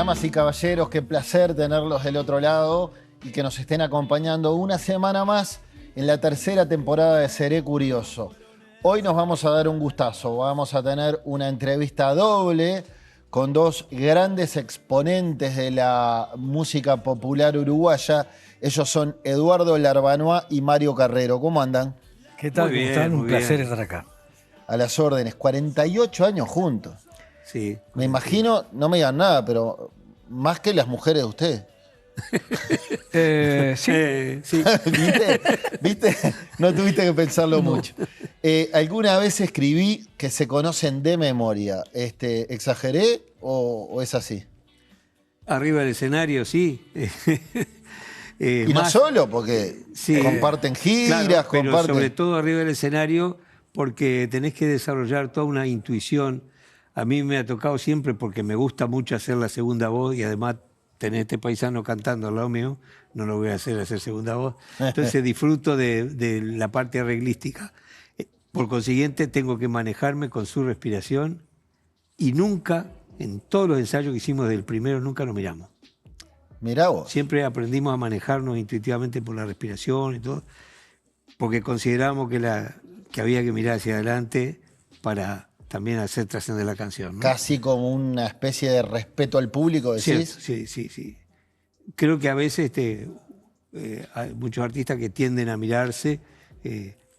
Damas y caballeros, qué placer tenerlos del otro lado y que nos estén acompañando una semana más en la tercera temporada de Seré Curioso. Hoy nos vamos a dar un gustazo, vamos a tener una entrevista doble con dos grandes exponentes de la música popular uruguaya. Ellos son Eduardo Larbanois y Mario Carrero. ¿Cómo andan? ¿Qué tal? Muy ¿Cómo bien, están? Un muy placer bien. estar acá. A las órdenes, 48 años juntos. Sí. Me imagino, no me digan nada, pero más que las mujeres de ustedes. Sí, Sí. ¿Viste? ¿Viste? No tuviste que pensarlo mucho. Alguna vez escribí que se conocen de memoria. ¿Exageré o es así? Arriba del escenario, sí. Y no Más, solo, porque sí. comparten giras, Claro, pero comparten... sobre todo arriba del escenario, porque tenés que desarrollar toda una intuición. A mí me ha tocado siempre, porque me gusta mucho hacer la segunda voz y además tener este paisano cantando al lado mío, no lo voy a hacer segunda voz. Entonces disfruto de la parte arreglística. Por consiguiente, tengo que manejarme con su respiración y nunca, en todos los ensayos que hicimos del primero, nunca nos miramos. Mirá vos. Siempre aprendimos a manejarnos intuitivamente por la respiración y todo, porque consideramos que había que mirar hacia adelante para también hacer trascender la canción, ¿no? Casi como una especie de respeto al público, decís. Cierto, sí. Creo que a veces hay muchos artistas que tienden a mirarse,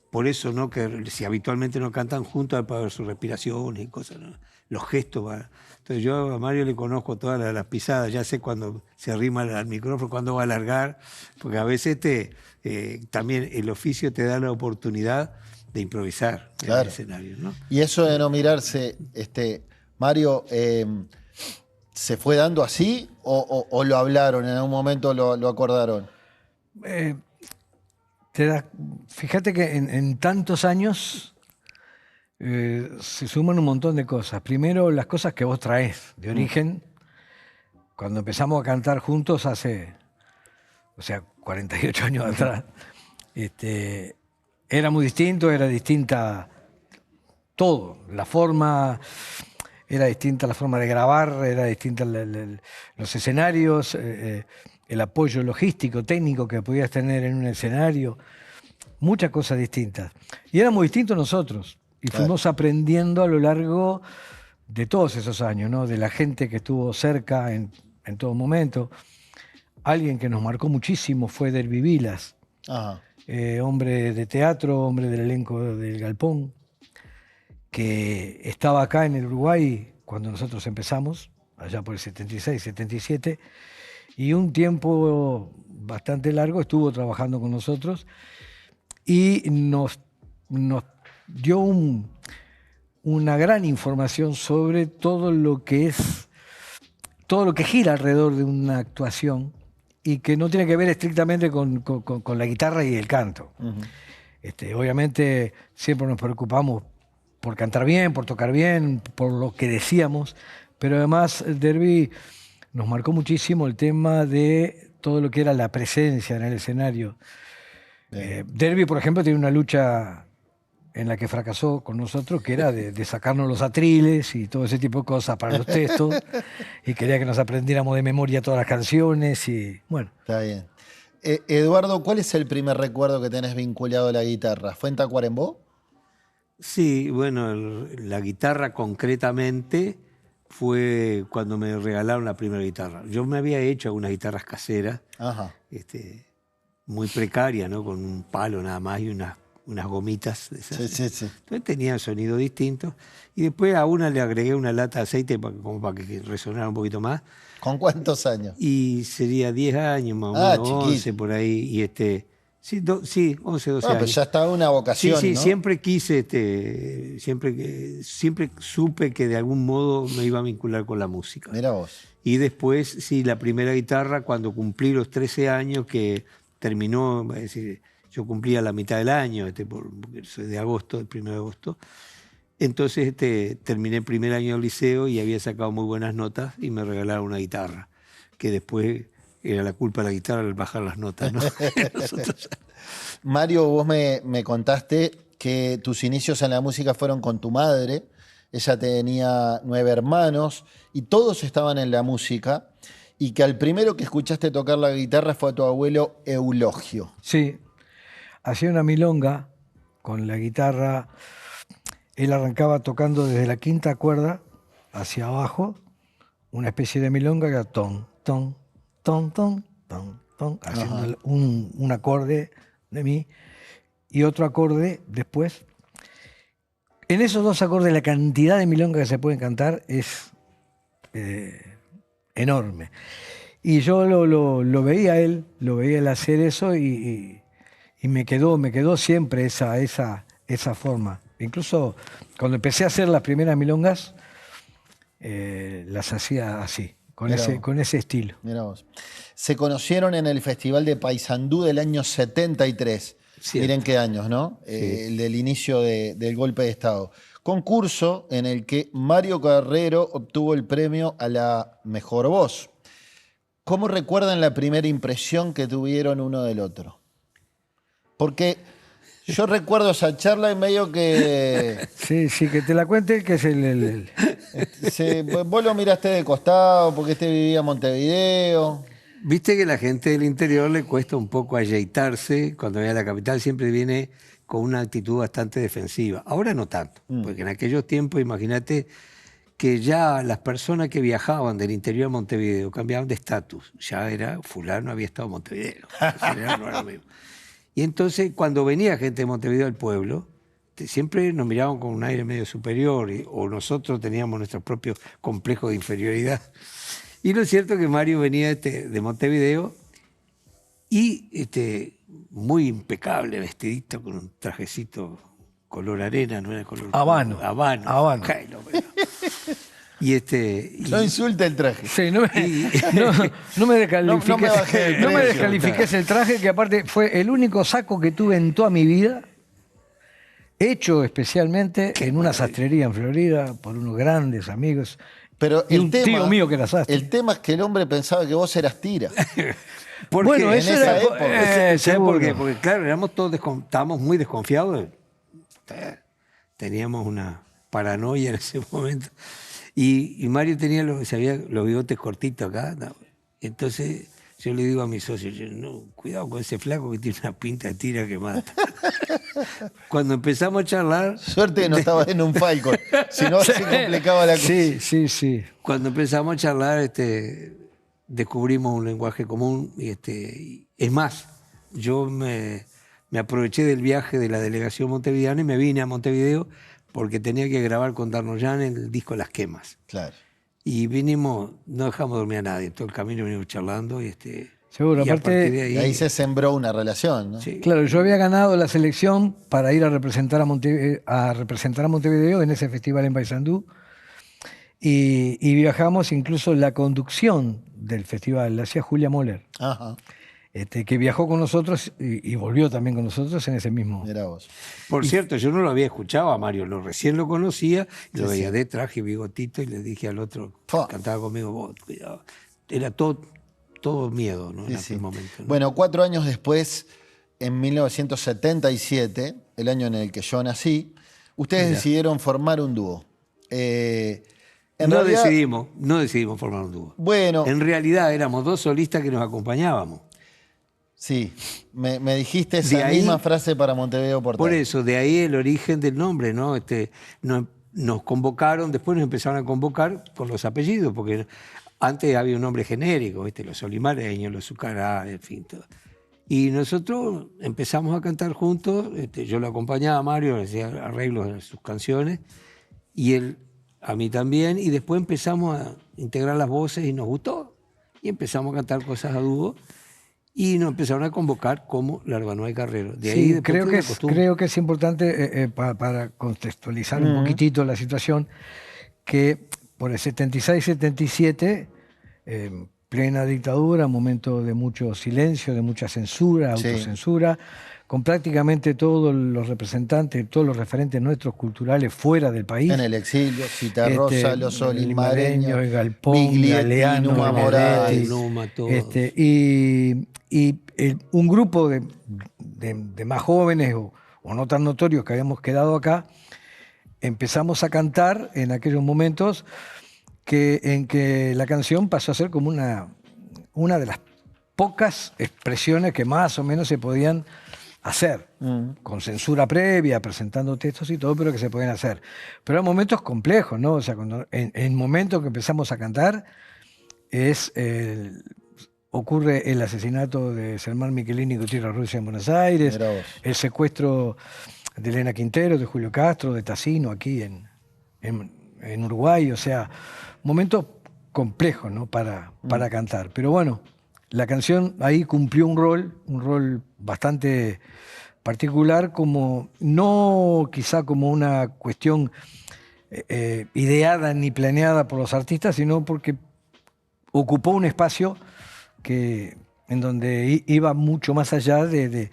por eso, ¿no? Que si habitualmente no cantan juntos, para ver sus respiraciones y cosas, ¿no? Los gestos. Entonces yo a Mario le conozco todas las pisadas, ya sé cuando se arrima al micrófono, cuándo va a alargar, porque a veces también el oficio te da la oportunidad de improvisar en el escenario, ¿no? Y eso de no mirarse, Mario, ¿se fue dando así o lo hablaron, en algún momento lo acordaron? Fíjate que en tantos años se suman un montón de cosas. Primero, las cosas que vos traes de origen. Cuando empezamos a cantar juntos hace, 48 años atrás, era muy distinto, era distinta todo. La forma, era distinta la forma de grabar, era distinta los escenarios, el apoyo logístico, técnico que podías tener en un escenario, muchas cosas distintas. Y éramos distintos nosotros, y fuimos aprendiendo a lo largo de todos esos años, ¿no? De la gente que estuvo cerca en todo momento. Alguien que nos marcó muchísimo fue Derby Vilas, hombre de teatro, hombre del elenco del Galpón, que estaba acá en el Uruguay cuando nosotros empezamos, allá por el 76, 77, y un tiempo bastante largo estuvo trabajando con nosotros y nos dio una gran información sobre todo lo que gira alrededor de una actuación y que no tiene que ver estrictamente con la guitarra y el canto. Obviamente siempre nos preocupamos por cantar bien, por tocar bien, por lo que decíamos, pero además Derby nos marcó muchísimo el tema de todo lo que era la presencia en el escenario. Derby, por ejemplo, tiene una lucha en la que fracasó con nosotros, que era de sacarnos los atriles y todo ese tipo de cosas para los textos, y quería que nos aprendiéramos de memoria todas las canciones, y bueno. Está bien. Eduardo, ¿cuál es el primer recuerdo que tenés vinculado a la guitarra? ¿Fue en Tacuarembó? Sí, bueno, la guitarra concretamente fue cuando me regalaron la primera guitarra. Yo me había hecho algunas guitarras caseras, muy precarias, ¿no? Con un palo nada más y unas gomitas. Sí. Entonces tenía sonido distinto. Y después a una le agregué una lata de aceite como para que resonara un poquito más. ¿Con cuántos años? Y sería 10 años más o menos, 11 por ahí. Y sí, 11, 12 años. Pues ya estaba una vocación, Sí, ¿no? siempre quise, siempre supe que de algún modo me iba a vincular con la música. Mirá vos. Y después, sí, la primera guitarra, cuando cumplí los 13 años, que terminó, es decir, yo cumplía la mitad del año, porque soy de agosto, el 1 de agosto. Entonces terminé el primer año del liceo y había sacado muy buenas notas y me regalaron una guitarra, que después era la culpa de la guitarra al bajar las notas, ¿no? Mario, vos me contaste que tus inicios en la música fueron con tu madre, ella tenía 9 hermanos y todos estaban en la música, y que al primero que escuchaste tocar la guitarra fue a tu abuelo Eulogio. Sí, hacía una milonga con la guitarra. Él arrancaba tocando desde la quinta cuerda hacia abajo, una especie de milonga que era ton, ton, ton, ton, ton, ton, haciendo un acorde de mi y otro acorde después. En esos dos acordes la cantidad de milonga que se pueden cantar es enorme. Y yo lo veía a él, lo veía él hacer eso y me quedó siempre esa forma. Incluso cuando empecé a hacer las primeras milongas, las hacía así, con ese estilo. Mirá vos. Se conocieron en el Festival de Paysandú del año 73. Cierto. Miren qué años, ¿no? Sí. El del inicio del golpe de Estado. Concurso en el que Mario Carrero obtuvo el premio a la mejor voz. ¿Cómo recuerdan la primera impresión que tuvieron uno del otro? Porque yo recuerdo esa charla y medio que... Sí, que te la cuente, que es Vos lo miraste de costado porque este vivía en Montevideo. Viste que la gente del interior le cuesta un poco ayeitarse, cuando viene a la capital siempre viene con una actitud bastante defensiva. Ahora no tanto, porque en aquellos tiempos, imagínate que ya las personas que viajaban del interior a Montevideo cambiaban de estatus. Ya era fulano, había estado en Montevideo. No era lo mismo. Y entonces cuando venía gente de Montevideo al pueblo, siempre nos miraban con un aire medio superior, o nosotros teníamos nuestro propio complejo de inferioridad. Y lo cierto es que Mario venía de Montevideo y muy impecable, vestidito con un trajecito color arena, no era color... Habano. Habano. Y No insulta el traje. Sí, no me descalifiques, no me descalifiques el traje, que aparte fue el único saco que tuve en toda mi vida, hecho especialmente en una sastrería en Florida por unos grandes amigos. Pero y un tío mío que era sastre. El tema es que el hombre pensaba que vos eras tira. Bueno, eso en era esa época. ¿Sabes por qué? Porque claro, estábamos muy desconfiados. Teníamos una paranoia en ese momento. Y Mario tenía los bigotes cortitos acá. ¿No? Entonces yo le digo a mi socio, no, cuidado con ese flaco que tiene una pinta de tira que mata. Cuando empezamos a charlar... Suerte que no estabas en un Falcon, si no se complicaba la cosa. Sí. Cuando empezamos a charlar, descubrimos un lenguaje común. Y es más, yo me aproveché del viaje de la delegación montevideana y me vine a Montevideo porque tenía que grabar con Darnoyan el disco Las Quemas. Claro. Y vinimos, no dejamos dormir a nadie, todo el camino venimos charlando y seguro, y aparte de ahí se sembró una relación, ¿no? Sí. Claro, yo había ganado la selección para ir a representar a Montevideo en ese festival en Paysandú y viajamos, incluso la conducción del festival la hacía Julia Moller. Ajá. Que viajó con nosotros y volvió también con nosotros en ese mismo... Mirá vos. Por cierto, yo no lo había escuchado a Mario, recién lo conocía, lo veía de traje, bigotito, y le dije al otro, cantaba conmigo, vos, cuidado. Era todo miedo, ¿no? En aquel momento, ¿no? Bueno, 4 años después, en 1977, el año en el que yo nací, ustedes decidieron formar un dúo. No decidimos formar un dúo. Bueno. En realidad éramos 2 solistas que nos acompañábamos. Sí, me dijiste esa misma frase para Montevideo Portal. Por eso, de ahí el origen del nombre, ¿no? Nos convocaron, después nos empezaron a convocar con los apellidos, porque antes había un nombre genérico, los olimareños, los Zucará, en fin, todo. Y nosotros empezamos a cantar juntos, yo lo acompañaba a Mario, hacía arreglos de sus canciones, y él a mí también, y después empezamos a integrar las voces y nos gustó, y empezamos a cantar cosas a dúo. Y nos empezaron a convocar como Larbanoy Carrero. De ahí creo que es importante, para contextualizar un poquitito la situación, que por el 76-77, plena dictadura, momento de mucho silencio, de mucha censura, autocensura, con prácticamente todos los representantes, todos los referentes nuestros culturales fuera del país. En el exilio, Citarrosa, los olimareños, el Galpón, Miglietti, Galeano, Numa Moraes. Y un grupo de más jóvenes o no tan notorios que habíamos quedado acá, empezamos a cantar en aquellos momentos en que la canción pasó a ser como una de las pocas expresiones que más o menos se podían hacer, con censura previa, presentando textos y todo, pero que se podían hacer. Pero eran momentos complejos, ¿no? O sea, en el momento que empezamos a cantar ocurre el asesinato de Germán Michelini y Gutiérrez Rusia en Buenos Aires, el secuestro de Elena Quintero, de Julio Castro, de Tassino aquí en Uruguay, o sea, momentos complejos, ¿no? para cantar. Pero bueno, la canción ahí cumplió un rol bastante particular, no quizá como una cuestión ideada ni planeada por los artistas, sino porque ocupó un espacio en donde iba mucho más allá del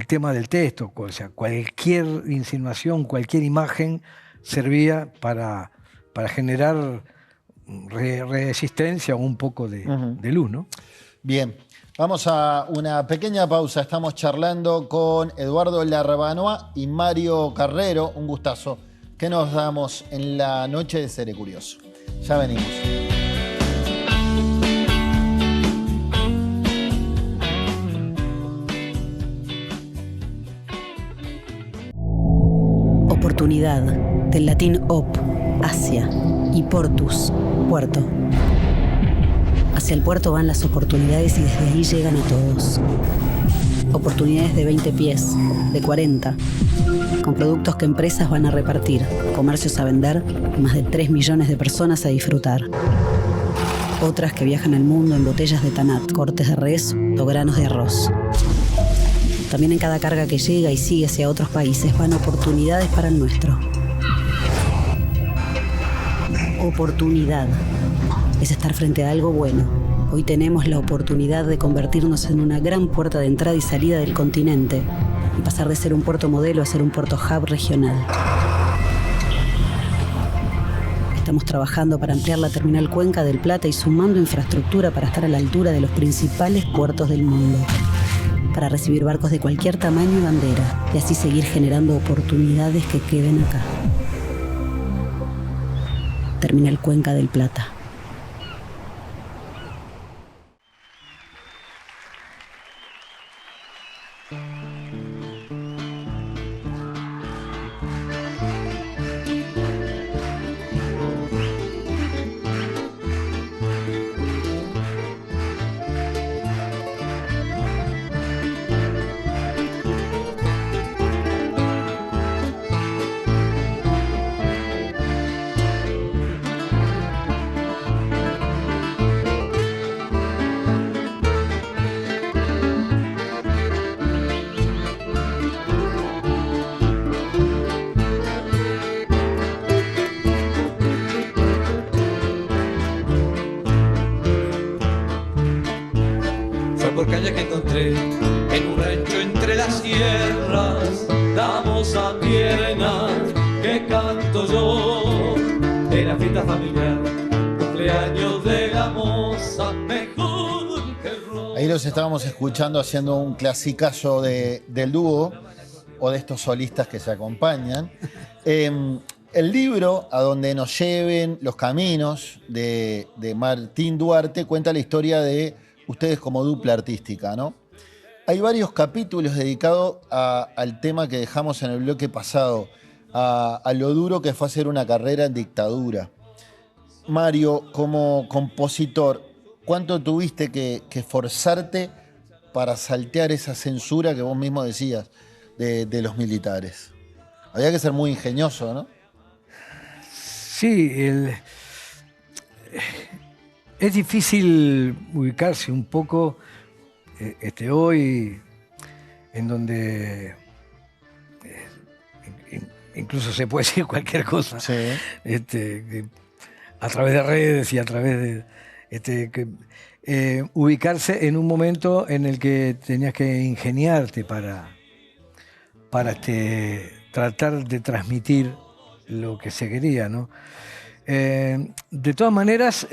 tema del texto. O sea, cualquier insinuación, cualquier imagen servía para generar resistencia o un poco de luz, ¿no? Bien, vamos a una pequeña pausa. Estamos charlando con Eduardo Larbanois y Mario Carrero. Un gustazo. ¿Qué nos damos en la noche de Seré Curioso? Ya venimos. Oportunidad, del latín op, hacia, y portus, puerto. Hacia el puerto van las oportunidades y desde ahí llegan a todos. Oportunidades de 20 pies, de 40, con productos que empresas van a repartir, comercios a vender y más de 3 millones de personas a disfrutar. Otras que viajan al mundo en botellas de tanat, cortes de res o granos de arroz. También en cada carga que llega y sigue hacia otros países van oportunidades para el nuestro. Oportunidad es estar frente a algo bueno. Hoy tenemos la oportunidad de convertirnos en una gran puerta de entrada y salida del continente y pasar de ser un puerto modelo a ser un puerto hub regional. Estamos trabajando para ampliar la terminal Cuenca del Plata y sumando infraestructura para estar a la altura de los principales puertos del mundo, para recibir barcos de cualquier tamaño y bandera y así seguir generando oportunidades que queden acá. Terminal Cuenca del Plata. Por calle que encontré en un rancho entre las sierras, damos a piernas que canto yo. Era fiesta familiar, cumpleaños de la moza, mejor que rock. Ahí los estábamos escuchando haciendo un clasicazo del dúo o de estos solistas que se acompañan. El libro, A donde nos lleven los caminos, de Martín Duarte, cuenta la historia de ustedes como dupla artística, ¿no? Hay varios capítulos dedicados al tema que dejamos en el bloque pasado, a lo duro que fue hacer una carrera en dictadura. Mario, como compositor, ¿cuánto tuviste que esforzarte para saltear esa censura que vos mismo decías de los militares? Había que ser muy ingenioso, ¿no? Sí, es difícil ubicarse un poco hoy en donde incluso se puede decir cualquier cosa, sí. A través de redes y a través de ubicarse en un momento en el que tenías que ingeniarte para tratar de transmitir lo que se quería, ¿no? De todas maneras,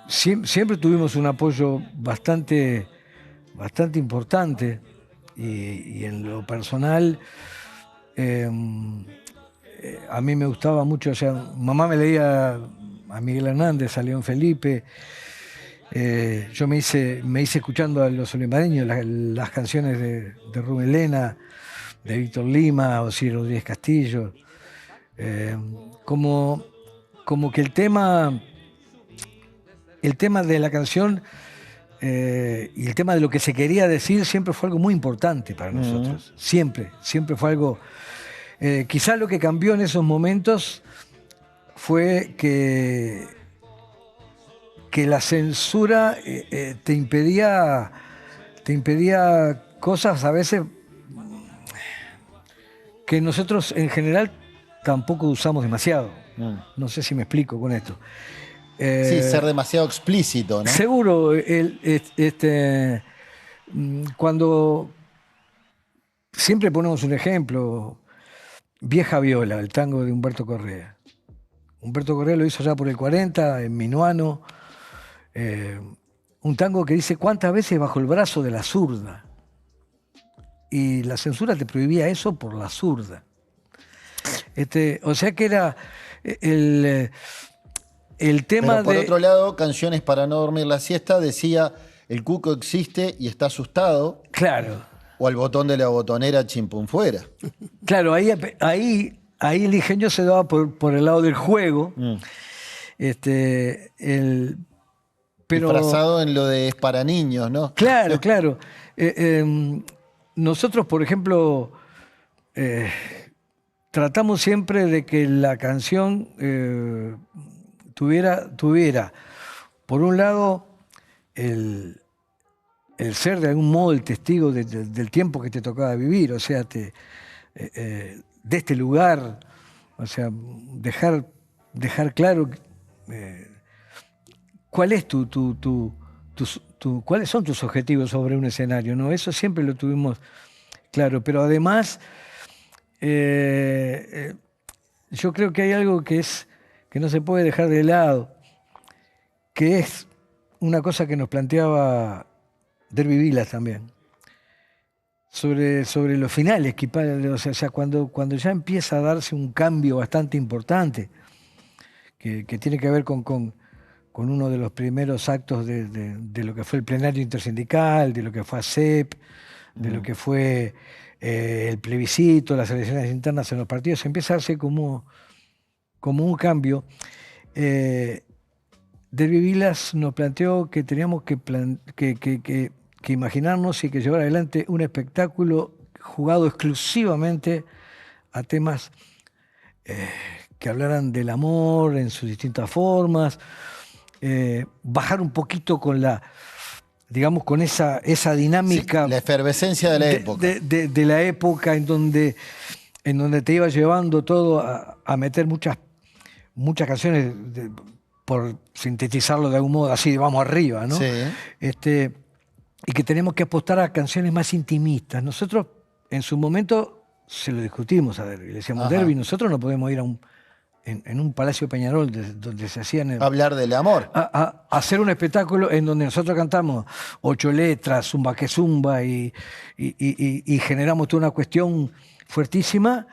siempre tuvimos un apoyo bastante importante y en lo personal a mí me gustaba mucho, o sea, mamá me leía a Miguel Hernández, a León Felipe. Yo me hice escuchando a los olimareños las canciones de Rubén Lena, de Víctor Lima, o Ciro Rodríguez Castillo. Como que el tema de la canción y el tema de lo que se quería decir siempre fue algo muy importante para nosotros. Siempre fue algo... quizás lo que cambió en esos momentos fue que la censura te impedía cosas a veces que nosotros en general tampoco usamos demasiado. No sé si me explico con esto. Sí, ser demasiado explícito, ¿no? Seguro, cuando siempre ponemos un ejemplo, Vieja Viola, el tango de Humberto Correa. Humberto Correa lo hizo ya por el 40, en Minuano. Un tango que dice cuántas veces bajo el brazo de la zurda. Y la censura te prohibía eso por la zurda. O sea que era el tema. Pero por de... otro lado, Canciones para no dormir la siesta decía: el cuco existe y está asustado. Claro. O al botón de la botonera, chimpum fuera. Claro, ahí el ingenio se daba por el lado del juego. Pero, disfrazado en lo de es para niños, ¿no? Claro, claro. Nosotros, por ejemplo, tratamos siempre de que la canción tuviera, por un lado, el ser de algún modo el testigo del tiempo que te tocaba vivir, o sea, de este lugar, o sea, dejar claro cuál es cuáles son tus objetivos sobre un escenario, ¿no? Eso siempre lo tuvimos claro, pero además yo creo que hay algo que no se puede dejar de lado, que es una cosa que nos planteaba Derby Vilas también, sobre los finales, o sea cuando ya empieza a darse un cambio bastante importante, que tiene que ver con uno de los primeros actos de lo que fue el plenario intersindical, de lo que fue ASEP, de lo que fue el plebiscito, las elecciones internas en los partidos, empieza a darse como un cambio. Derby Vilas nos planteó que teníamos que imaginarnos y que llevar adelante un espectáculo jugado exclusivamente a temas que hablaran del amor en sus distintas formas, bajar un poquito con con esa dinámica. Sí, la efervescencia de la época. De la época en donde te iba llevando todo a meter muchas canciones, por sintetizarlo de algún modo, así vamos arriba, ¿no? Sí. Y que tenemos que apostar a canciones más intimistas. Nosotros, en su momento, se lo discutimos a Derby. Le decíamos: Derby, nosotros no podemos ir en un Palacio Peñarol donde se hacían... hablar del amor. A hacer un espectáculo en donde nosotros cantamos 8 letras, zumba que zumba, y generamos toda una cuestión fuertísima,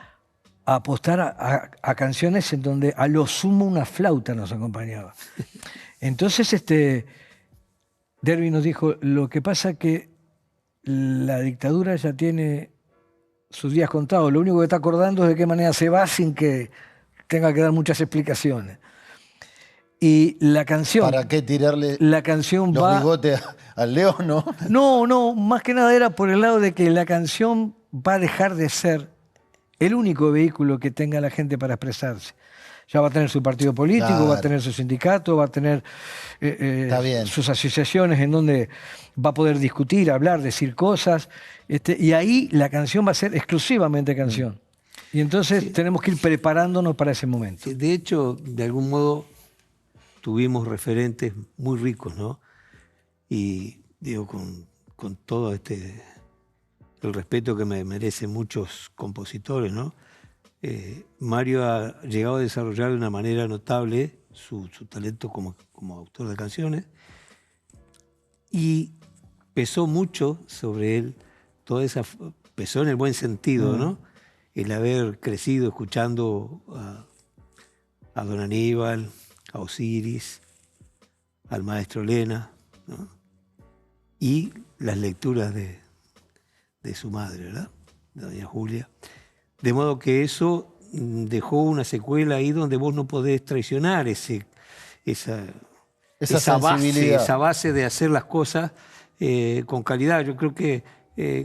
a apostar a canciones en donde a lo sumo una flauta nos acompañaba. Entonces Derby nos dijo: lo que pasa es que la dictadura ya tiene sus días contados, lo único que está acordando es de qué manera se va sin que tenga que dar muchas explicaciones. Y la canción... ¿Para qué tirarle los bigotes al león, no? No, más que nada era por el lado de que la canción va a dejar de ser el único vehículo que tenga la gente para expresarse. Ya va a tener su partido político, claro, va a tener su sindicato, va a tener sus asociaciones en donde va a poder discutir, hablar, decir cosas. Y ahí la canción va a ser exclusivamente canción. Y entonces tenemos que ir preparándonos para ese momento. Sí, de hecho, de algún modo tuvimos referentes muy ricos, ¿no? Y digo, con todo el respeto que me merecen muchos compositores, ¿no? Mario ha llegado a desarrollar de una manera notable su talento como autor de canciones, y pesó mucho sobre él, pesó en el buen sentido, ¿no? el haber crecido escuchando a don Aníbal, a Osiris, al maestro Lena, ¿no? Y las lecturas de su madre, ¿verdad? De doña Julia. De modo que eso dejó una secuela ahí donde vos no podés traicionar esa base de hacer las cosas con calidad. Yo creo que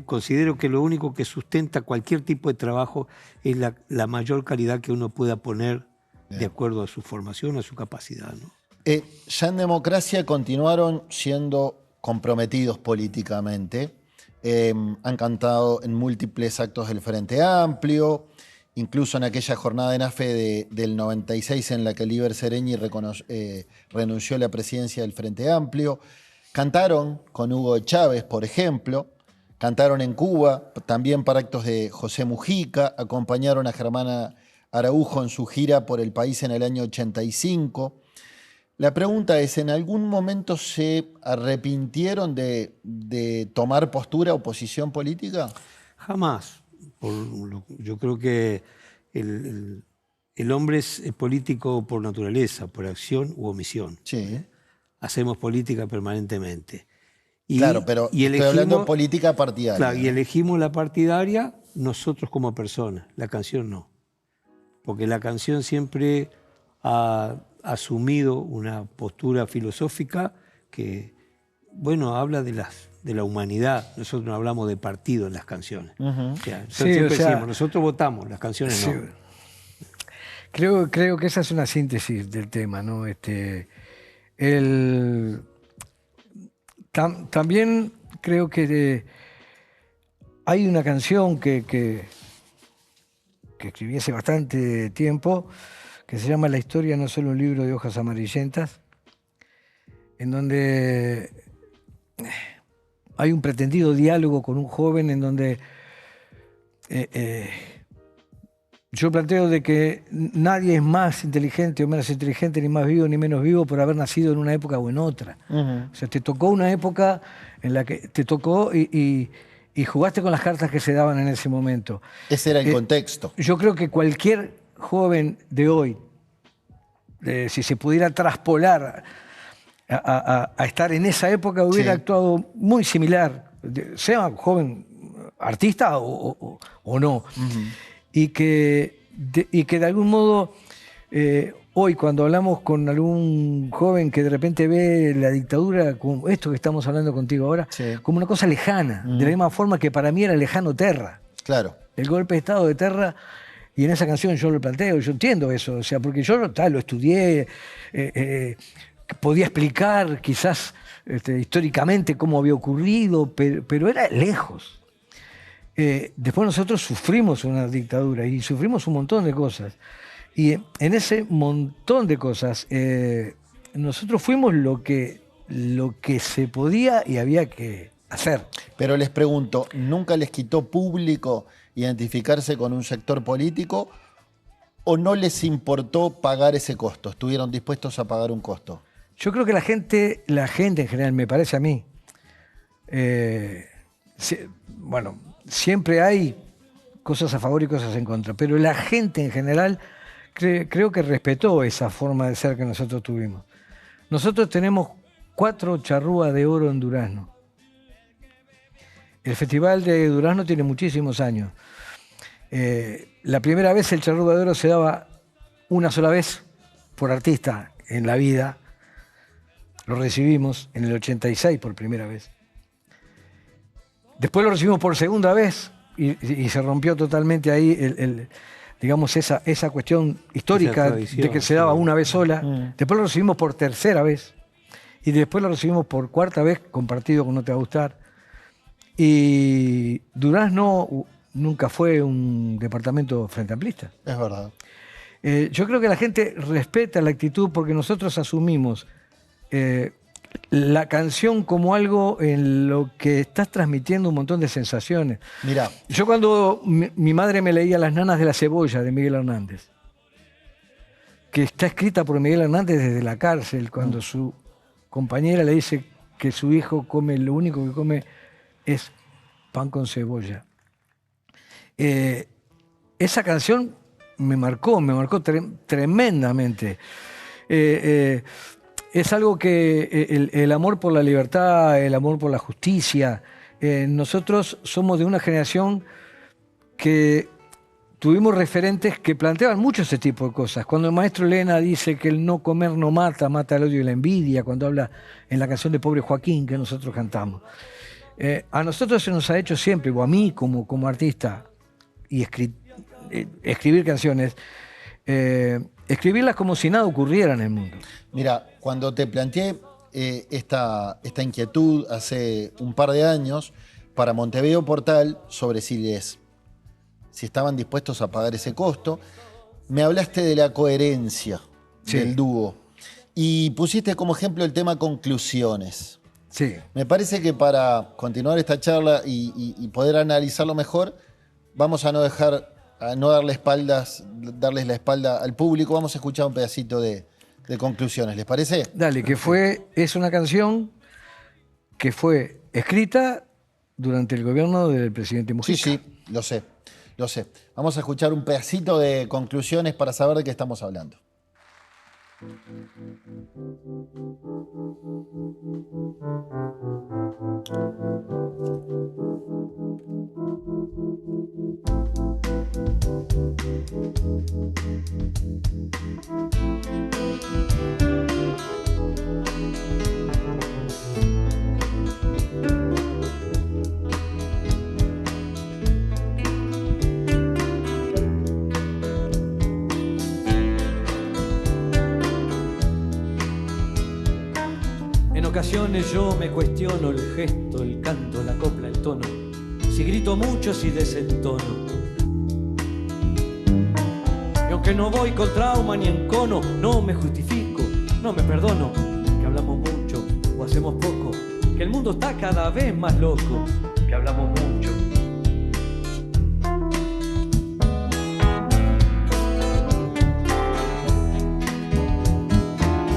considero que lo único que sustenta cualquier tipo de trabajo es la mayor calidad que uno pueda poner de acuerdo a su formación, a su capacidad, ¿no? Ya en democracia continuaron siendo comprometidos políticamente. Han cantado en múltiples actos del Frente Amplio, incluso en aquella jornada en AFE del 96 en la que Líber Seregni renunció a la presidencia del Frente Amplio. Cantaron con Hugo Chávez, por ejemplo. Cantaron en Cuba, también para actos de José Mujica. Acompañaron a Germán Araujo en su gira por el país en el año 85. La pregunta es, ¿en algún momento se arrepintieron de tomar postura o posición política? Jamás. Yo creo que el hombre es político por naturaleza, por acción u omisión. Sí. Hacemos política permanentemente. Claro, pero estoy hablando de política partidaria. Claro, y elegimos la partidaria nosotros como personas, la canción no. Porque la canción siempre ha asumido una postura filosófica que, bueno, habla de la humanidad. Nosotros no hablamos de partido en las canciones. Siempre decimos, nosotros votamos, las canciones no. Creo que esa es una síntesis del tema, ¿no? También creo que hay una canción que escribí hace bastante tiempo, que se llama La historia no es solo un libro de hojas amarillentas, en donde hay un pretendido diálogo con un joven en donde yo planteo de que nadie es más inteligente o menos inteligente, ni más vivo ni menos vivo por haber nacido en una época o en otra. O sea, te tocó una época en la que te tocó y jugaste con las cartas que se daban en ese momento. Ese era el contexto. Yo creo que cualquier joven de hoy, si se pudiera traspolar a estar en esa época, hubiera actuado muy similar, sea joven artista o no. Y que de algún modo, hoy cuando hablamos con algún joven que de repente ve la dictadura, como esto que estamos hablando contigo ahora, como una cosa lejana, de la misma forma que para mí era lejano Terra. Claro. El golpe de Estado de Terra, y en esa canción yo lo planteo, yo entiendo eso, o sea, porque yo lo estudié, podía explicar quizás históricamente cómo había ocurrido, pero era lejos. Después nosotros sufrimos una dictadura y sufrimos un montón de cosas. Y en ese montón de cosas, nosotros fuimos lo que se podía y había que hacer. Pero les pregunto, ¿nunca les quitó público identificarse con un sector político o no les importó pagar ese costo? ¿Estuvieron dispuestos a pagar un costo? Yo creo que la gente en general, me parece a mí, bueno, siempre hay cosas a favor y cosas en contra, pero la gente en general creo que respetó esa forma de ser que nosotros tuvimos. Nosotros tenemos 4 charrúas de oro en Durazno. El Festival de Durazno tiene muchísimos años. La primera vez el charrúa de oro se daba una sola vez por artista en la vida. Lo recibimos en el 86 por primera vez. Después lo recibimos por segunda vez y se rompió totalmente ahí digamos, esa cuestión histórica de que se daba una vez sola. Después lo recibimos por tercera vez y después lo recibimos por cuarta vez compartido con No Te Va a Gustar. Y Durazno nunca fue un departamento frente amplista. Es verdad. Yo creo que la gente respeta la actitud porque nosotros asumimos la canción como algo en lo que estás transmitiendo un montón de sensaciones. Mirá. Yo cuando mi madre me leía Las nanas de la cebolla de Miguel Hernández, que está escrita por Miguel Hernández desde la cárcel, cuando su compañera le dice que su hijo lo único que come es pan con cebolla. esa canción me marcó tremendamente. Es algo que el amor por la libertad, el amor por la justicia, nosotros somos de una generación que tuvimos referentes que planteaban mucho ese tipo de cosas. Cuando el maestro Elena dice que el no comer no mata, mata el odio y la envidia, cuando habla en la canción de Pobre Joaquín que nosotros cantamos. A nosotros se nos ha hecho siempre, o a mí como artista, y escribir canciones, escribirlas como si nada ocurriera en el mundo. Mira, cuando te planteé esta inquietud hace un par de años para Montevideo Portal sobre si estaban dispuestos a pagar ese costo, me hablaste de la coherencia del dúo y pusiste como ejemplo el tema conclusiones. Sí. Me parece que para continuar esta charla y poder analizarlo mejor, vamos a no darles la espalda al público. Vamos a escuchar un pedacito de conclusiones, ¿les parece? Dale, es una canción que fue escrita durante el gobierno del presidente Mujica. Sí, lo sé. Vamos a escuchar un pedacito de conclusiones para saber de qué estamos hablando. En ocasiones yo me cuestiono el gesto, el canto, la copla, el tono. Si grito mucho, si desentono. Y aunque no voy con trauma ni encono, no me justifico, no me perdono. Que hablamos mucho o hacemos poco, que el mundo está cada vez más loco. Que hablamos mucho.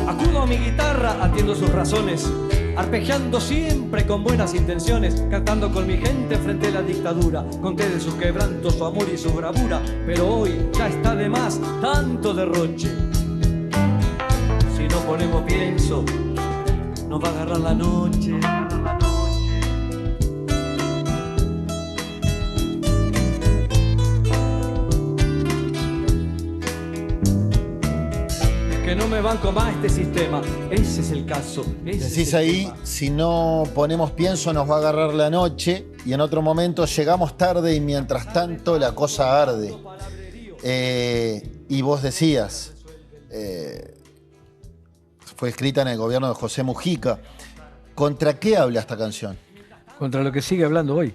Acudo a mi guitarra, atiendo sus razones, arpegiando siempre con buenas intenciones, cantando con mi gente frente a la dictadura. Conté de sus quebrantos, su amor y su bravura, pero hoy ya está de más tanto derroche. Si no ponemos pienso, nos va a agarrar la noche. Que no me banco más este sistema, ese es el caso. Decís ahí, si no ponemos pienso nos va a agarrar la noche, y en otro momento llegamos tarde y mientras tanto la cosa arde. Y vos decías, fue escrita en el gobierno de José Mujica. ¿Contra qué habla esta canción? Contra lo que sigue hablando hoy.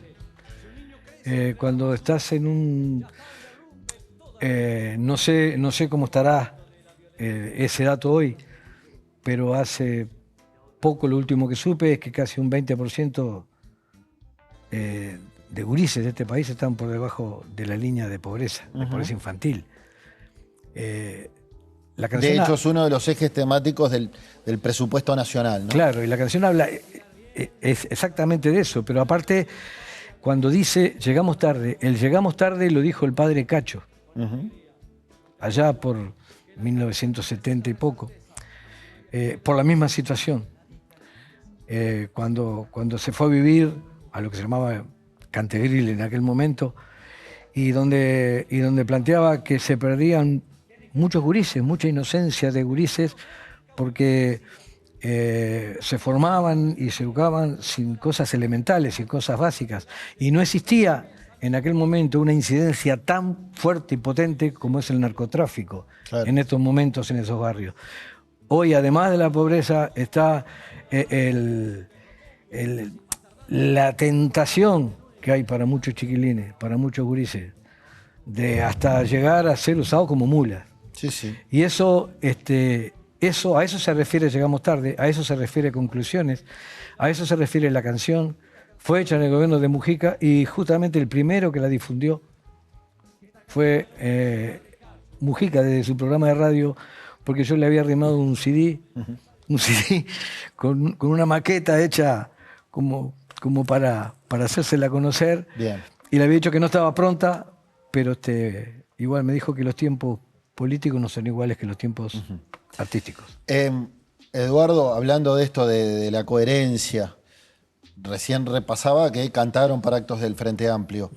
Cuando estás en un... no sé cómo estará ese dato hoy, pero hace poco lo último que supe es que casi un 20% de gurises de este país están por debajo de la línea de pobreza, de pobreza infantil. La canción de hecho, es uno de los ejes temáticos del presupuesto nacional, ¿no? Claro, y la canción habla es exactamente de eso, pero aparte, cuando dice llegamos tarde, el llegamos tarde lo dijo el padre Cacho, allá por 1970 y poco, por la misma situación. Cuando se fue a vivir a lo que se llamaba Cantegril en aquel momento, y donde planteaba que se perdían muchos gurises, mucha inocencia de gurises, porque se formaban y se educaban sin cosas elementales, sin cosas básicas, y no existía en aquel momento una incidencia tan fuerte y potente como es el narcotráfico, claro, en estos momentos en esos barrios. Hoy, además de la pobreza, está la tentación que hay para muchos chiquilines, para muchos gurises, de hasta llegar a ser usados como mulas. Sí, sí. Y a eso se refiere Llegamos tarde, a eso se refiere Conclusiones, a eso se refiere la canción. Fue hecha en el gobierno de Mujica y justamente el primero que la difundió fue Mujica desde su programa de radio, porque yo le había arrimado un CD, con una maqueta hecha como para hacérsela conocer. Bien. Y le había dicho que no estaba pronta pero igual me dijo que los tiempos políticos no son iguales que los tiempos artísticos. Eduardo, hablando de esto de la coherencia, recién repasaba que cantaron para actos del Frente Amplio.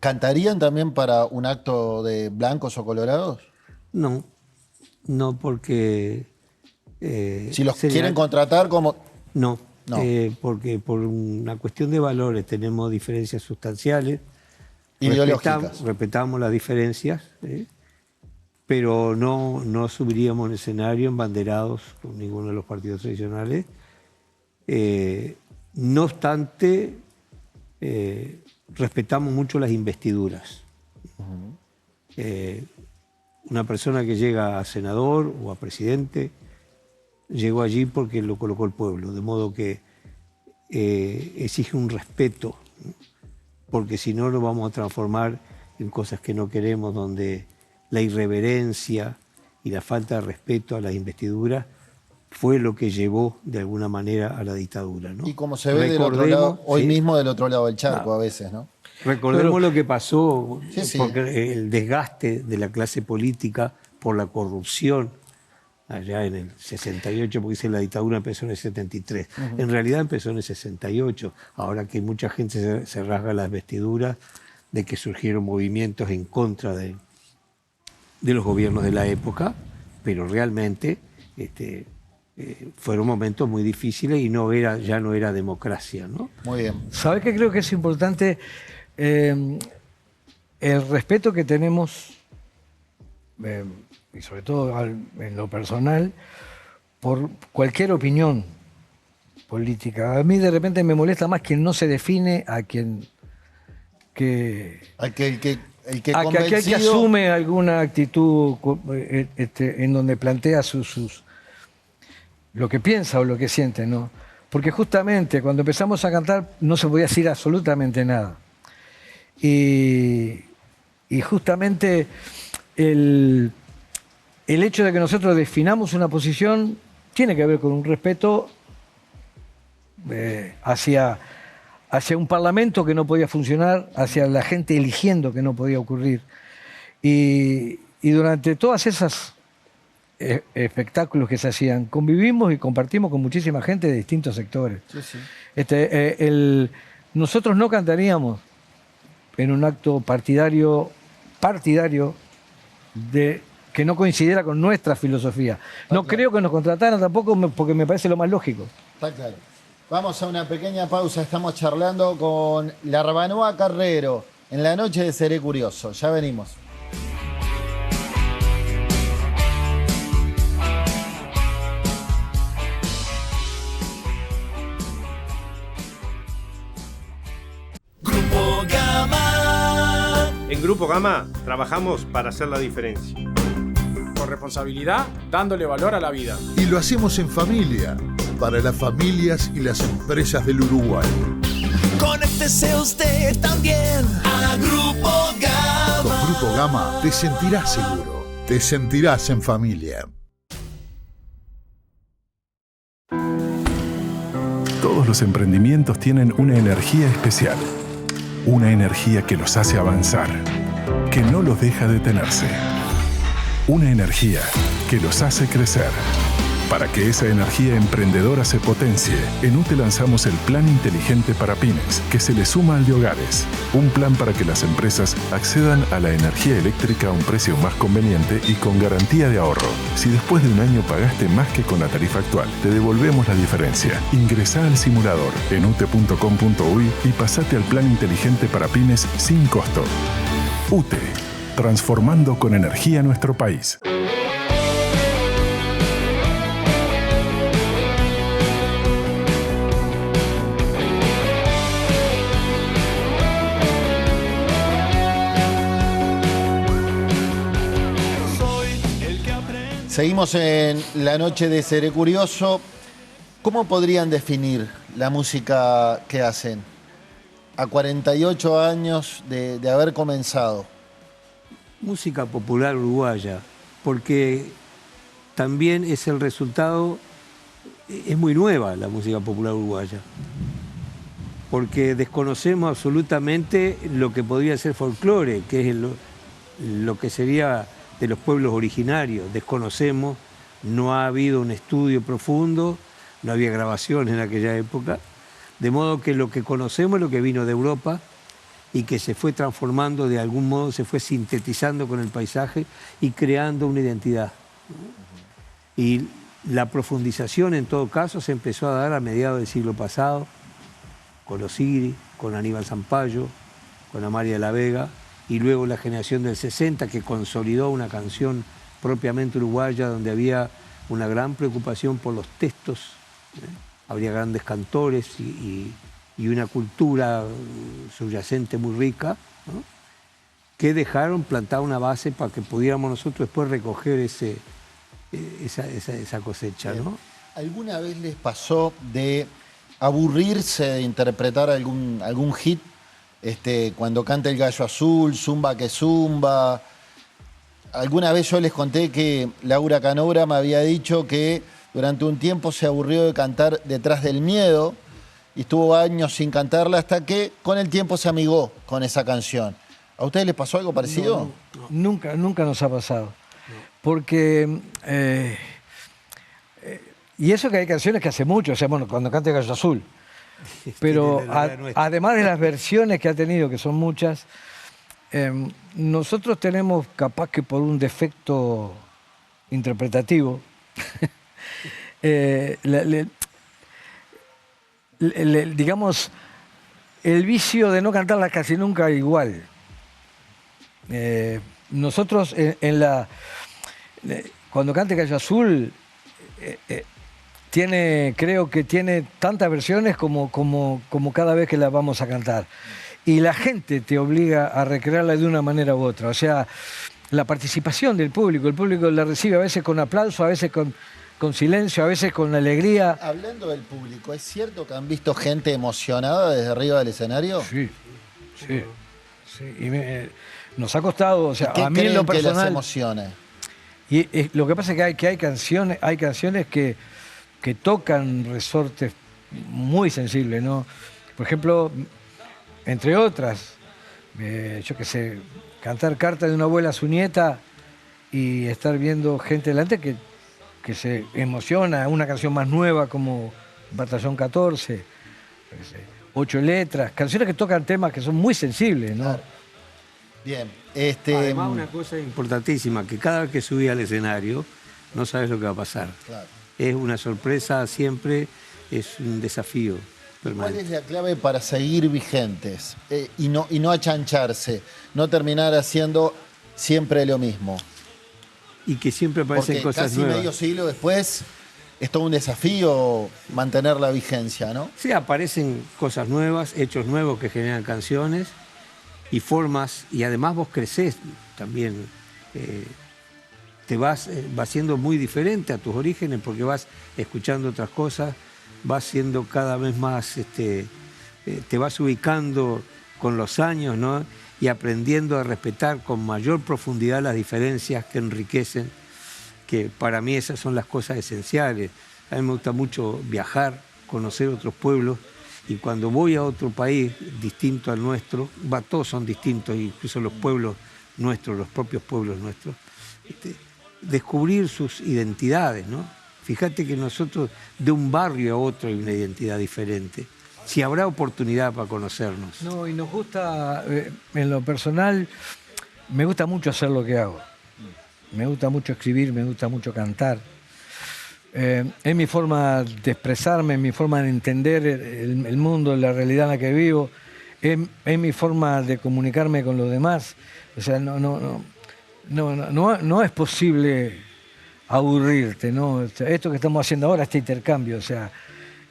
¿Cantarían también para un acto de blancos o colorados? No, no porque... si los quieren contratar como... No, No. Porque por una cuestión de valores tenemos diferencias sustanciales. Ideológicas. Respetamos las diferencias, pero no subiríamos al escenario embanderados con ninguno de los partidos tradicionales. No obstante, respetamos mucho las investiduras. Una persona que llega a senador o a presidente llegó allí porque lo colocó el pueblo, de modo que exige un respeto, ¿no? Porque si no lo vamos a transformar en cosas que no queremos, donde la irreverencia y la falta de respeto a las investiduras fue lo que llevó de alguna manera a la dictadura, ¿no? Y como se ve del otro lado, hoy mismo del otro lado del charco a veces, ¿no? Recordemos lo que pasó, Sí. porque el desgaste de la clase política por la corrupción allá en el 68, porque dice la dictadura empezó en el 73. En realidad empezó en el 68. Ahora que mucha gente se rasga las vestiduras de que surgieron movimientos en contra de los gobiernos de la época, pero realmente fueron momentos muy difíciles y ya no era democracia, ¿no? Muy bien. ¿Sabes qué creo que es importante? El respeto que tenemos, y sobre todo en lo personal, por cualquier opinión política. A mí de repente me molesta más quien no se define a quien El que aquel que asume alguna actitud en donde plantea lo que piensa o lo que siente, ¿no? Porque justamente cuando empezamos a cantar no se podía decir absolutamente nada. Y justamente el hecho de que nosotros definamos una posición tiene que ver con un respeto hacia un parlamento que no podía funcionar, hacia la gente eligiendo que no podía ocurrir. Y durante todas esas espectáculos que se hacían, convivimos y compartimos con muchísima gente de distintos sectores. Sí, sí. Nosotros no cantaríamos en un acto partidario que no coincidiera con nuestra filosofía. No creo que nos contrataran tampoco porque me parece lo más lógico. Está claro. Vamos a una pequeña pausa. Estamos charlando con Larbanoa Carrero en la noche de Seré Curioso. Ya venimos. Grupo Gama. En Grupo Gama trabajamos para hacer la diferencia. Con responsabilidad, dándole valor a la vida. Y lo hacemos en familia, para las familias y las empresas del Uruguay. Conéctese usted también a Grupo Gama. Con Grupo Gama te sentirás seguro, te sentirás en familia. Todos los emprendimientos tienen una energía especial, una energía que los hace avanzar, que no los deja detenerse, una energía que los hace crecer. Para que esa energía emprendedora se potencie, en UTE lanzamos el Plan Inteligente para Pymes, que se le suma al de hogares. Un plan para que las empresas accedan a la energía eléctrica a un precio más conveniente y con garantía de ahorro. Si después de un año pagaste más que con la tarifa actual, te devolvemos la diferencia. Ingresá al simulador en ute.com.uy y pasate al Plan Inteligente para Pymes sin costo. UTE, transformando con energía nuestro país. Seguimos en la noche de Seré Curioso. ¿Cómo podrían definir la música que hacen a 48 años de haber comenzado? Música popular uruguaya, porque también es el resultado, es muy nueva la música popular uruguaya. porque desconocemos absolutamente lo que podría ser folclore, que es lo que sería de los pueblos originarios. Desconocemos, no ha habido un estudio profundo, no había grabaciones en aquella época, de modo que lo que conocemos es lo que vino de Europa y que se fue transformando de algún modo, se fue sintetizando con el paisaje y creando una identidad. Y la profundización en todo caso se empezó a dar a mediados del siglo pasado, con los Sigri, con Aníbal Zampayo, con Amalia de la Vega, y luego la generación del 60 que consolidó una canción propiamente uruguaya donde había una gran preocupación por los textos, habría grandes cantores y una cultura subyacente muy rica, ¿no? Que dejaron plantada una base para que pudiéramos nosotros después recoger esa cosecha, ¿no? ¿Alguna vez les pasó de aburrirse de interpretar algún hit cuando canta El Gallo Azul, Zumba que Zumba? Alguna vez yo les conté que Laura Canobra me había dicho que durante un tiempo se aburrió de cantar Detrás del Miedo y estuvo años sin cantarla hasta que con el tiempo se amigó con esa canción. ¿A ustedes les pasó algo parecido? No. Nunca nos ha pasado. Porque... y eso que hay canciones que hace mucho, o sea, bueno, cuando canta El Gallo Azul. Pero además de las versiones que ha tenido, que son muchas, nosotros tenemos, capaz que por un defecto interpretativo, digamos, el vicio de no cantarla casi nunca igual. Nosotros cuando canta El Gallo Azul, creo que tiene tantas versiones como cada vez que la vamos a cantar. Y la gente te obliga a recrearla de una manera u otra. O sea, la participación del público, el público la recibe a veces con aplauso, a veces con silencio, a veces con alegría. Hablando del público, ¿es cierto que han visto gente emocionada desde arriba del escenario? Sí. Y nos ha costado, o sea, ¿Qué a mí en lo personal... que les emocione? Y lo que pasa es que hay canciones que tocan resortes muy sensibles, ¿no? Por ejemplo, entre otras, yo qué sé, cantar Carta de una abuela a su nieta y estar viendo gente delante que se emociona, una canción más nueva como Batallón 14, 8 letras, canciones que tocan temas que son muy sensibles, ¿no? Claro. Bien. Además, una cosa importantísima, que cada vez que subí al escenario no sabes lo que va a pasar. Claro. Es una sorpresa siempre, es un desafío permanente. ¿Cuál es la clave para seguir vigentes y no achancharse, no terminar haciendo siempre lo mismo? Y que siempre aparecen cosas casi nuevas. Medio siglo después es todo un desafío mantener la vigencia, ¿no? Sí, aparecen cosas nuevas, hechos nuevos que generan canciones y formas, y además vos crecés también, te vas siendo muy diferente a tus orígenes porque vas escuchando otras cosas, vas siendo cada vez más, te vas ubicando con los años, ¿no? Y aprendiendo a respetar con mayor profundidad las diferencias que enriquecen, que para mí esas son las cosas esenciales. A mí me gusta mucho viajar, conocer otros pueblos, y cuando voy a otro país distinto al nuestro, todos son distintos, incluso los pueblos nuestros, los propios pueblos nuestros, descubrir sus identidades, ¿no? Fíjate que nosotros de un barrio a otro hay una identidad diferente. Si habrá oportunidad para conocernos. No, y nos gusta, en lo personal, me gusta mucho hacer lo que hago. Me gusta mucho escribir, me gusta mucho cantar. Es mi forma de expresarme, es mi forma de entender el mundo, la realidad en la que vivo. Es mi forma de comunicarme con los demás. O sea, no es posible aburrirte, ¿no? O sea, esto que estamos haciendo ahora, este intercambio, o sea,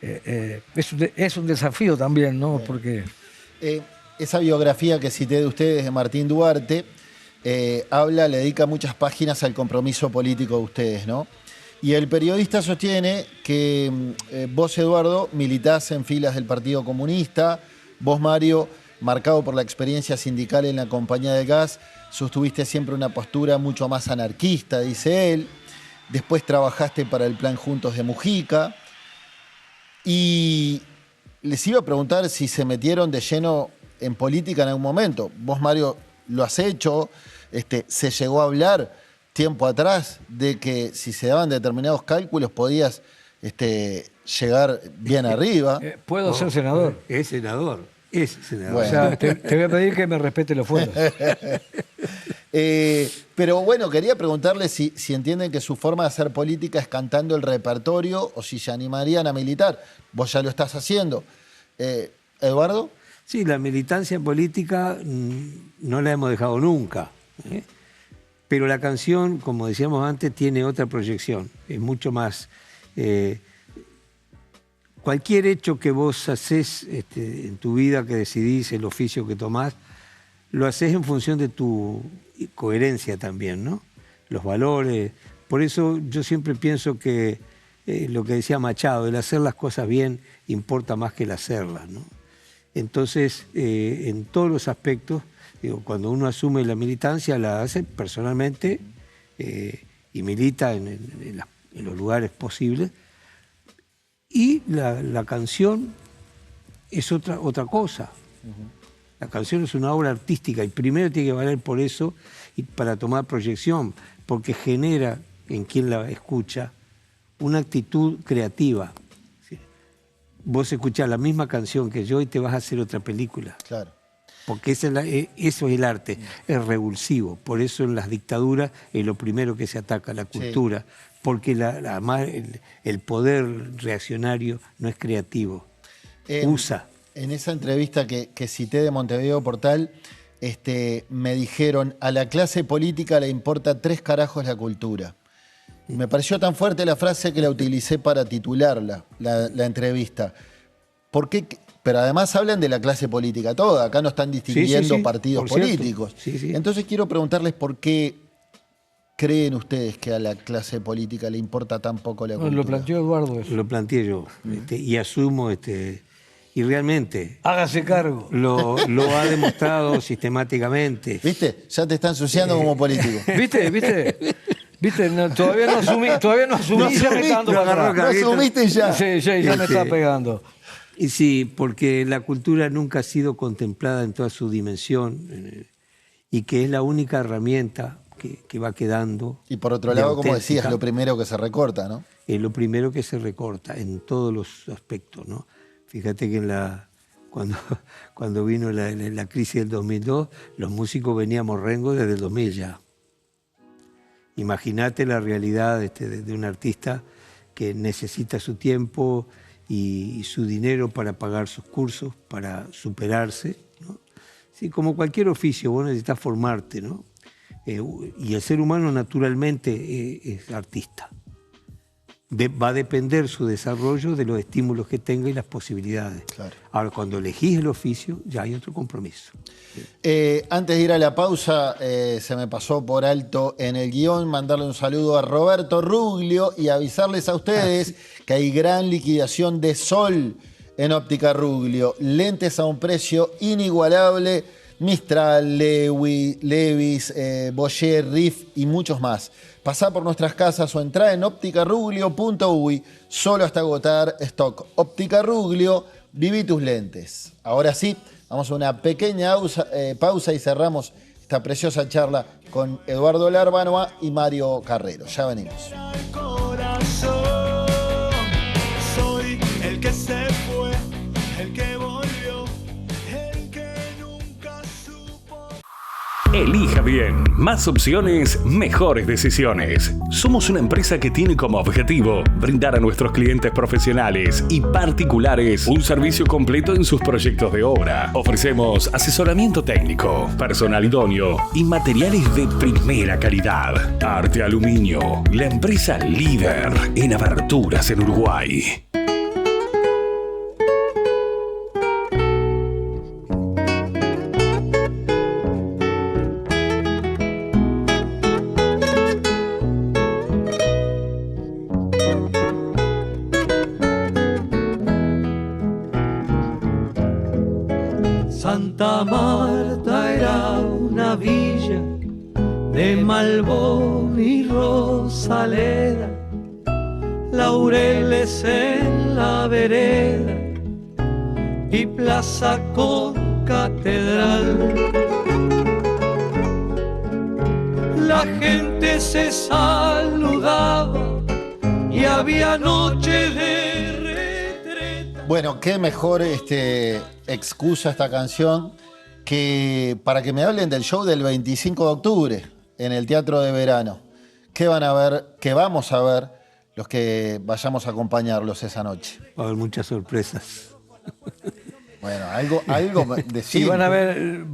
es un desafío también, ¿no? Porque... esa biografía que cité de ustedes, de Martín Duarte, le dedica muchas páginas al compromiso político de ustedes, ¿no? Y el periodista sostiene que vos, Eduardo, militás en filas del Partido Comunista, vos, Mario, marcado por la experiencia sindical en la Compañía del Gas, sostuviste siempre una postura mucho más anarquista, dice él. Después trabajaste para el Plan Juntos de Mujica. Y les iba a preguntar si se metieron de lleno en política en algún momento. Vos, Mario, lo has hecho. Se llegó a hablar tiempo atrás de que si se daban determinados cálculos podías llegar bien arriba. ¿Puedo ser senador? Es senador. Es senador. Bueno. O sea, te voy a pedir que me respete los fondos. Pero bueno, quería preguntarle si entienden que su forma de hacer política es cantando el repertorio o si se animarían a militar. Vos ya lo estás haciendo. ¿Eduardo? Sí, la militancia política no la hemos dejado nunca. Pero la canción, como decíamos antes, tiene otra proyección. Es mucho más... cualquier hecho que vos hacés en tu vida, que decidís, el oficio que tomás, lo hacés en función de tu coherencia también, ¿no? Los valores. Por eso yo siempre pienso que lo que decía Machado, el hacer las cosas bien importa más que el hacerlas, ¿no? Entonces, en todos los aspectos, digo, cuando uno asume la militancia, la hace personalmente y milita en los lugares posibles. Y la canción es otra cosa. La canción es una obra artística y primero tiene que valer por eso y para tomar proyección, porque genera en quien la escucha una actitud creativa. Vos escuchás la misma canción que yo y te vas a hacer otra película. Claro. Porque eso es el arte, es revulsivo. Por eso en las dictaduras es lo primero que se ataca, la cultura. Sí. Porque además el poder reaccionario no es creativo, usa. En esa entrevista que cité de Montevideo Portal, me dijeron, a la clase política le importa 3 carajos la cultura. Y me pareció tan fuerte la frase que la utilicé para titularla, la entrevista. ¿Por qué? Pero además hablan de la clase política toda, acá no están distinguiendo partidos políticos. Entonces quiero preguntarles por qué creen ustedes que a la clase política le importa tan poco la cultura. Lo planteó Eduardo eso. Lo planteé yo, y asumo, y realmente... Hágase cargo. Lo ha demostrado sistemáticamente. ¿Viste? Ya te está ensuciando como político. ¿Viste? No, todavía no asumí, ya me está dando para atrás. No asumiste ya. Sí, ya me está pegando. Y sí, porque la cultura nunca ha sido contemplada en toda su dimensión y que es la única herramienta que va quedando. Y por otro lado, como decías, lo primero que se recorta, ¿no? Es lo primero que se recorta en todos los aspectos, ¿no? Fíjate que cuando vino la crisis del 2002, los músicos veníamos rengos desde el 2000 ya. Imagínate la realidad de un artista que necesita su tiempo y su dinero para pagar sus cursos, para superarse, ¿no? Sí, como cualquier oficio, vos necesitas formarte, ¿no? Y el ser humano naturalmente es artista. Va a depender su desarrollo de los estímulos que tenga y las posibilidades. Claro. Ahora, cuando elegís el oficio, ya hay otro compromiso. Antes de ir a la pausa, se me pasó por alto en el guión mandarle un saludo a Roberto Ruglio y avisarles a ustedes que hay gran liquidación de sol en Óptica Ruglio. Lentes a un precio inigualable. Mistral, Levis, Boyer, Riff y muchos más. Pasá por nuestras casas o entrá en opticaruglio.uy solo hasta agotar stock. Óptica Ruglio, viví tus lentes. Ahora sí, vamos a una pequeña pausa y cerramos esta preciosa charla con Eduardo Larbanoa y Mario Carrero. Ya venimos. Soy el que se fue, el que volvió, el que nunca supo. Elija bien. Más opciones, mejores decisiones. Somos una empresa que tiene como objetivo brindar a nuestros clientes profesionales y particulares un servicio completo en sus proyectos de obra. Ofrecemos asesoramiento técnico, personal idóneo y materiales de primera calidad. Arte Aluminio, la empresa líder en aberturas en Uruguay. Santa Marta era una villa de Malbón y Rosaleda, laureles en la vereda, y plaza con catedral. La gente se saludaba y había noche de retreta. Bueno, qué mejor excusa esta canción que para que me hablen del show del 25 de octubre en el Teatro de Verano. ¿Qué van a ver? ¿Qué vamos a ver los que vayamos a acompañarlos esa noche? Va a haber muchas sorpresas. Bueno, algo decir. Sí, van a ver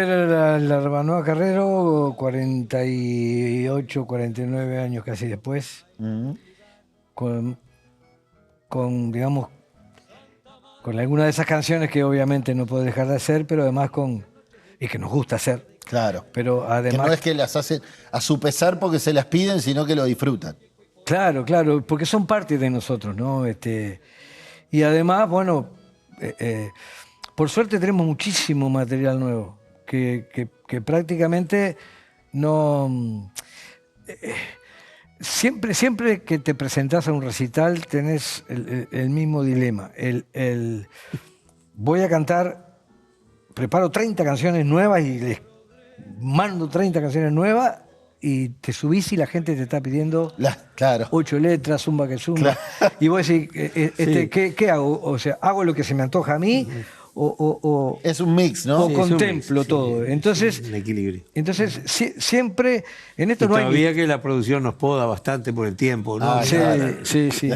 a la Rabanoa Carrero 48, 49 años casi después, con digamos, con alguna de esas canciones que obviamente no puede dejar de hacer, pero además y que nos gusta hacer. Claro. Pero además, que no es que las hacen a su pesar porque se las piden, sino que lo disfrutan. Claro, porque son parte de nosotros, ¿no? Y además, bueno, por suerte tenemos muchísimo material nuevo, que prácticamente no... Siempre que te presentás a un recital tenés el mismo dilema. Voy a cantar, preparo 30 canciones nuevas y les mando 30 canciones nuevas y te subís y la gente te está pidiendo 8 letras, zumba que zumba. Claro. Y vos decís, ¿qué hago? O sea, ¿hago lo que se me antoja a mí? O es un mix, ¿no? O contemplo todo. Entonces, el equilibrio. Entonces, siempre en esto no hay... Todavía que la producción nos poda bastante por el tiempo, ¿no? Sí.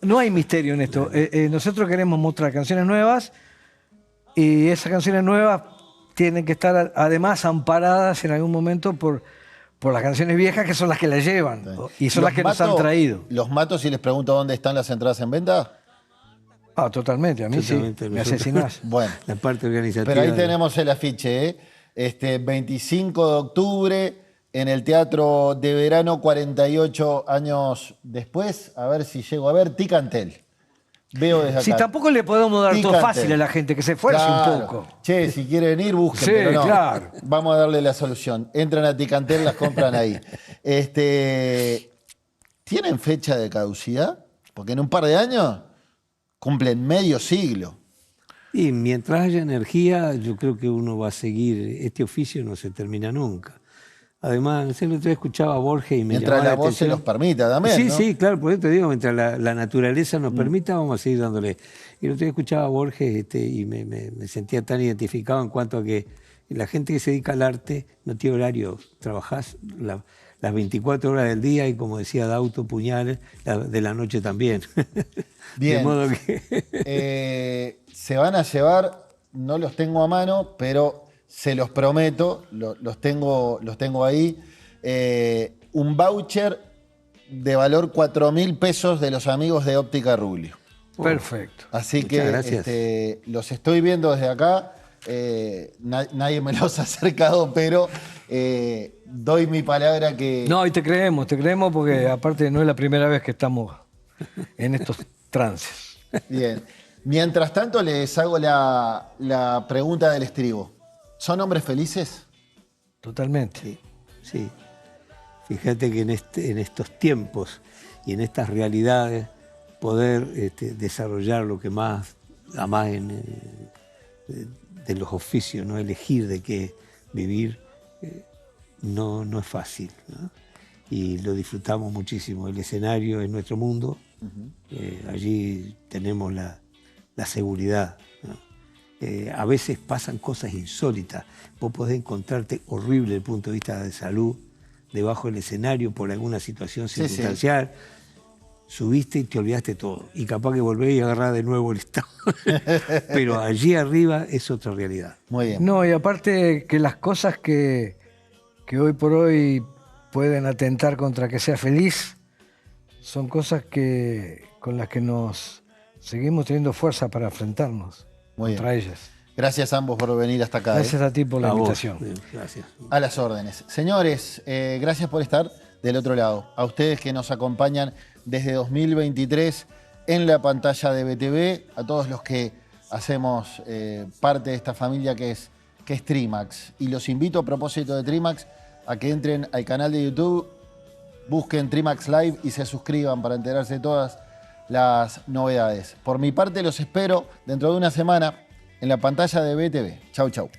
No hay misterio en esto. Nosotros queremos mostrar canciones nuevas y esas canciones nuevas tienen que estar además amparadas en algún momento por las canciones viejas, que son las que las llevan y son las que nos han traído. ¿Los mato si les pregunto dónde están las entradas en venta? Totalmente, a mí totalmente, sí, me asesinás. Bueno, la parte organizativa. Pero ahí tenemos el afiche, 25 de octubre en el Teatro de Verano, 48 años después. A ver si llego a ver Ticantel. Veo desde acá. Si tampoco le podemos dar todo fácil a la gente, que se esfuerce un poco. Che, si quieren ir, busquen. Sí, pero no, claro. Vamos a darle la solución. Entran a Ticantel, las compran ahí. ¿Tienen fecha de caducidad? Porque en un par de años cumplen medio siglo. Y mientras haya energía, yo creo que uno va a seguir. Este oficio no se termina nunca. Además, no sé, el otro día escuchaba a Borges y me mientras llamaba la voz se los permita también, Sí, ¿no? sí, claro, por eso te digo, mientras la naturaleza nos permita, vamos a seguir dándole. Y el otro día escuchaba a Borges y me sentía tan identificado en cuanto a que la gente que se dedica al arte no tiene horario. Trabajás las 24 horas del día y, como decía Dauto, puñales, de la noche también. Bien. De modo que... se van a llevar, no los tengo a mano, pero se los prometo, los tengo ahí, un voucher de valor 4.000 pesos de los amigos de Óptica Rubio. Perfecto. Así Muchas que gracias. los estoy viendo desde acá, nadie me los ha acercado, pero doy mi palabra que... No, y te creemos porque aparte no es la primera vez que estamos en estos trances. Bien. Mientras tanto, les hago la pregunta del estribo. ¿Son hombres felices? Totalmente. Sí. Fíjate que en estos tiempos y en estas realidades, poder desarrollar lo que más amás de los oficios, ¿no? Elegir de qué vivir, no es fácil, ¿no? Y lo disfrutamos muchísimo. El escenario es nuestro mundo. Allí tenemos la seguridad, ¿no? A veces pasan cosas insólitas. Vos podés encontrarte horrible desde el punto de vista de salud debajo del escenario por alguna situación circunstancial. Sí. Subiste y te olvidaste todo. Y capaz que volvés y agarrás de nuevo el estado. Pero allí arriba es otra realidad. Muy bien. No, y aparte que las cosas que hoy por hoy pueden atentar contra que sea feliz, son cosas con las que nos seguimos teniendo fuerza para enfrentarnos contra ellas. Gracias a ambos por venir hasta acá. Gracias a ti por la invitación. Gracias. A las órdenes. Señores, gracias por estar del otro lado. A ustedes que nos acompañan desde 2023 en la pantalla de BTV, a todos los que hacemos parte de esta familia que es Trimax. Y los invito, a propósito de Trimax, a que entren al canal de YouTube, busquen Trimax Live y se suscriban para enterarse de todas las novedades. Por mi parte los espero dentro de una semana en la pantalla de BTV. Chau, chau.